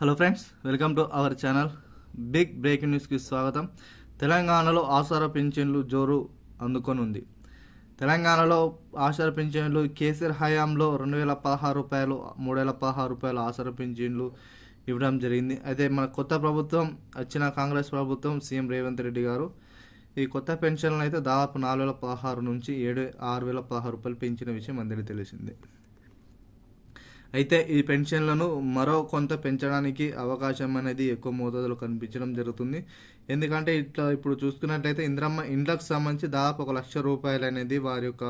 Hello friends, welcome to our channel. Big breaking న్యూస్కి స్వాగతం. తెలంగాణలో ఆసరా పింఛన్లు జోరు అందుకొనుంది. తెలంగాణలో ఆసరా పింఛన్లు కేసీఆర్ హయాంలో 2016 రూపాయలు, 3016 రూపాయలు ఆసరా పింఛన్లు ఇవ్వడం జరిగింది. అయితే మన కొత్త ప్రభుత్వం వచ్చిన కాంగ్రెస్ ప్రభుత్వం సీఎం రేవంత్ రెడ్డి గారు ఈ కొత్త పెన్షన్లను అయితే దాదాపు 4016 నుంచి 6016 రూపాయలు పెంచిన విషయం అందరికీ తెలిసిందే. అయితే ఈ పెన్షన్లను మరో కొంత పెంచడానికి అవకాశం అనేది ఎక్కువ మోతాదులో కనిపించడం జరుగుతుంది. ఎందుకంటే ఇప్పుడు చూసుకున్నట్లయితే ఇంద్రమ్మ ఇండ్లకు సంబంధించి దాదాపు 1,00,000 రూపాయలు అనేది వారి యొక్క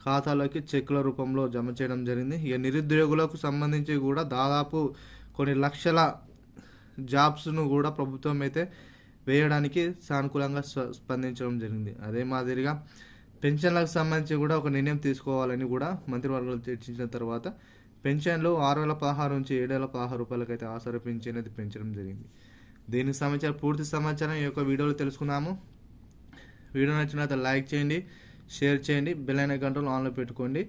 ఖాతాలోకి చెక్కుల రూపంలో జమ చేయడం జరిగింది. ఇక నిరుద్యోగులకు సంబంధించి కూడా దాదాపు కొన్ని లక్షల జాబ్స్ను కూడా ప్రభుత్వం అయితే వేయడానికి సానుకూలంగా స్పందించడం జరిగింది. అదే మాదిరిగా పెన్షన్లకు సంబంధించి కూడా ఒక నిర్ణయం తీసుకోవాలని కూడా మంత్రివర్గాలు చర్చించిన తర్వాత పెన్షన్లు 6,016 నుంచి 7,016 రూపాయలకైతే ఆసరా పింఛన్ అనేది పెంచడం జరిగింది. దీనికి సంబంధించిన పూర్తి సమాచారం ఈ యొక్క వీడియోలో తెలుసుకున్నాము. వీడియో నచ్చినట్లయితే లైక్ చేయండి, షేర్ చేయండి, బెల్ ఐకాన్ ఆన్లో పెట్టుకోండి.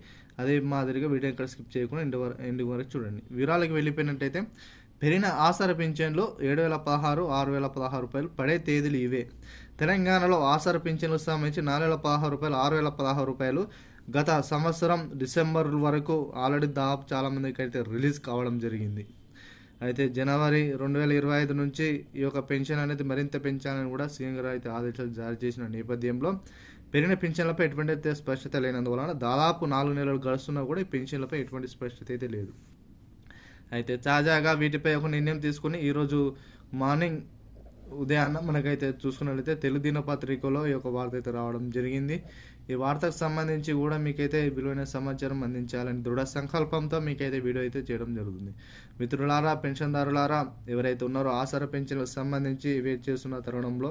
అదే మాదిరిగా వీడియో ఇక్కడ స్కిప్ చేయకుండా ఎండింగ్ వరకు చూడండి. వివరాలకు వెళ్ళిపోయినట్టయితే పెరిగిన ఆసరా పింఛన్లు 7,016, 6,016 రూపాయలు పడే తేదీలు ఇవే. తెలంగాణలో ఆసరా పింఛన్లకు సంబంధించి 4,016 రూపాయలు, 6,016 రూపాయలు గత సంవత్సరం డిసెంబర్ వరకు ఆల్రెడీ దాదాపు చాలామందికి అయితే రిలీజ్ కావడం జరిగింది. అయితే జనవరి 2025 నుంచి ఈ యొక్క పెన్షన్ అనేది మరింత పెంచాలని కూడా సీఎం గారు అయితే ఆదేశాలు జారీ చేసిన నేపథ్యంలో పెరిగిన పెన్షన్లపై ఎటువంటి స్పష్టత లేనందువలన దాదాపు 4 నెలలు గడుస్తున్నా కూడా ఈ పెన్షన్లపై ఎటువంటి స్పష్టత అయితే లేదు. అయితే తాజాగా వీటిపై ఒక నిర్ణయం తీసుకుని ఈరోజు మార్నింగ్ ఉదయాన్న మనకైతే చూసుకున్నట్లయితే తెలుగు దినపత్రికలో ఈ యొక్క వార్త అయితే రావడం జరిగింది. ఈ వార్తకు సంబంధించి కూడా మీకైతే విలువైన సమాచారం అందించాలని దృఢ సంకల్పంతో మీకైతే వీడియో అయితే చేయడం జరుగుతుంది. మిత్రులారా, పెన్షన్దారులారా, ఎవరైతే ఉన్నారో ఆసరా పెన్షన్లకు సంబంధించి వెయిట్ చేస్తున్న తరుణంలో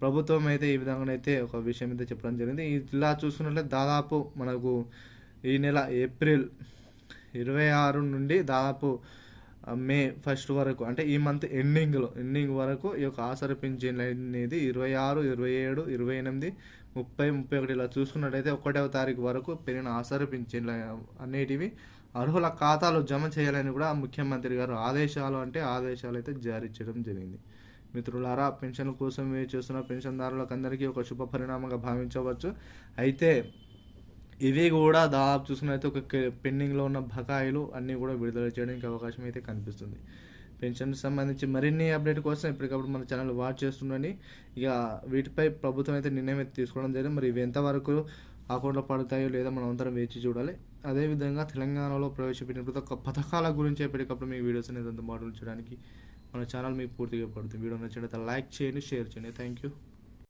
ప్రభుత్వం అయితే ఈ విధంగానైతే ఒక విషయం అయితే చెప్పడం జరిగింది. ఇలా చూసుకున్నట్లయితే దాదాపు మనకు ఈ నెల ఏప్రిల్ 26 నుండి దాదాపు మే 1 వరకు, అంటే ఈ మంత్ ఎండింగ్ వరకు ఈ యొక్క ఆసరా పింఛన్ అనేది 26, 27, 28, 30, 31 ఇలా చూసుకున్నట్టయితే 1వ తారీఖు వరకు పెరిగిన ఆసరా పింఛన్లు అనేటివి అర్హుల ఖాతాలో జమ చేయాలని కూడా ముఖ్యమంత్రి గారు ఆదేశాలు అయితే జారీ చేయడం జరిగింది. మిత్రులారా, పెన్షన్ కోసం వేచి చేస్తున్న పెన్షన్దారులకు అందరికీ ఒక శుభ పరిణామంగా భావించవచ్చు. అయితే ఇవి కూడా దాదాపు చూసుకున్నైతే ఒక పెండింగ్లో ఉన్న బకాయిలు అన్నీ కూడా విడుదల చేయడానికి అవకాశం అయితే కనిపిస్తుంది. పెన్షన్కి సంబంధించి మరిన్ని అప్డేట్ కోసం ఎప్పటికప్పుడు మన ఛానల్ వాచ్ చేస్తుండని. ఇక వీటిపై ప్రభుత్వం అయితే నిర్ణయం అయితే తీసుకోవడం జరిగింది. మరి ఇవి ఎంతవరకు అకౌంట్లో పడతాయో లేదా మనం అందరం వేచి చూడాలి. అదేవిధంగా తెలంగాణలో ప్రవేశపెట్టిన ప్రతి ఒక్క పథకాల గురించి ఎప్పటికప్పుడు మీకు వీడియోస్ అనేది అందుబాటులో చేయడానికి మన ఛానల్ మీకు పూర్తిగా పడుతుంది. వీడియో నచ్చినట్లయితే లైక్ చేయండి, షేర్ చేయండి. Thank you.